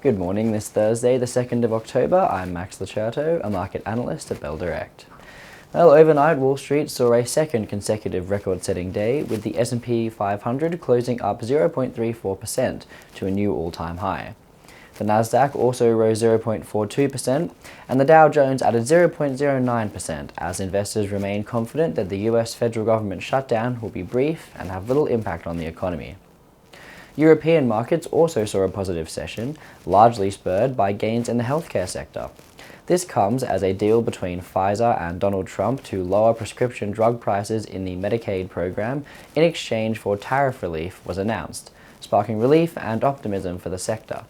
Good morning, this Thursday, the 2nd of October. I'm Max Lacerto, a market analyst at Bell Direct. Well, overnight, Wall Street saw a second consecutive record-setting day, with the S&P 500 closing up 0.34% to a new all-time high. The Nasdaq also rose 0.42%, and the Dow Jones added 0.09% as investors remain confident that the US federal government shutdown will be brief and have little impact on the economy. European markets also saw a positive session, largely spurred by gains in the healthcare sector. This comes as a deal between Pfizer and Donald Trump to lower prescription drug prices in the Medicaid program in exchange for tariff relief was announced, sparking relief and optimism for the sector.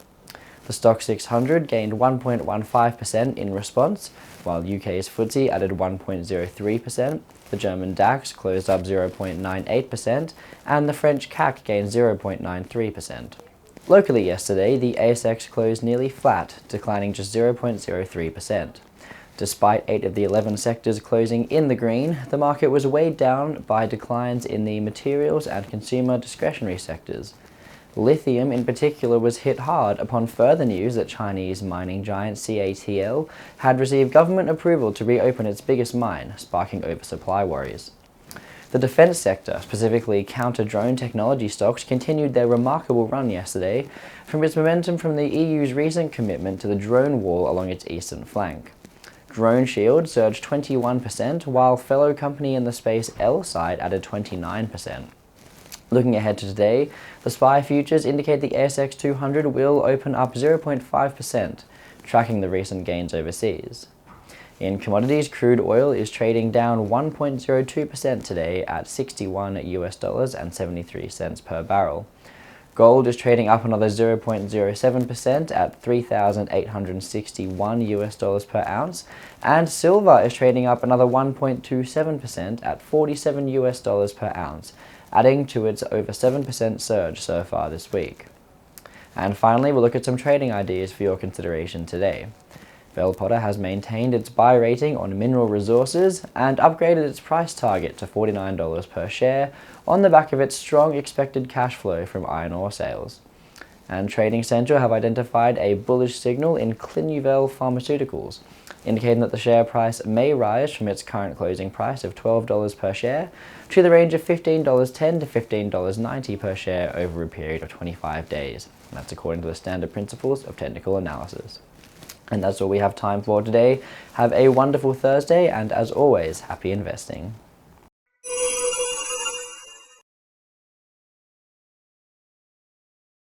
The Stoxx 600 gained 1.15% in response, while UK's FTSE added 1.03%, the German DAX closed up 0.98%, and the French CAC gained 0.93%. Locally yesterday, the ASX closed nearly flat, declining just 0.03%. Despite 8 of the 11 sectors closing in the green, the market was weighed down by declines in the materials and consumer discretionary sectors. Lithium in particular was hit hard upon further news that Chinese mining giant CATL had received government approval to reopen its biggest mine, sparking oversupply worries. The defense sector, specifically counter-drone technology stocks, continued their remarkable run yesterday from its momentum from the EU's recent commitment to the drone wall along its eastern flank. Drone Shield surged 21%, while fellow company in the space Elsight added 29%. Looking ahead to today, the SPY futures indicate the ASX 200 will open up 0.5%, tracking the recent gains overseas. In commodities, crude oil is trading down 1.02% today at $61 per barrel. Gold is trading up another 0.07% at $3,861 per ounce, and silver is trading up another 1.27% at $47 per ounce, adding to its over 7% surge so far this week. And finally, we'll look at some trading ideas for your consideration today. Bell Potter has maintained its buy rating on mineral resources and upgraded its price target to $49 per share on the back of its strong expected cash flow from iron ore sales. And Trading Central have identified a bullish signal in Clinuvel Pharmaceuticals, indicating that the share price may rise from its current closing price of $12 per share to the range of $15.10 to $15.90 per share over a period of 25 days. And that's according to the standard principles of technical analysis. And that's all we have time for today. Have a wonderful Thursday, and as always, happy investing.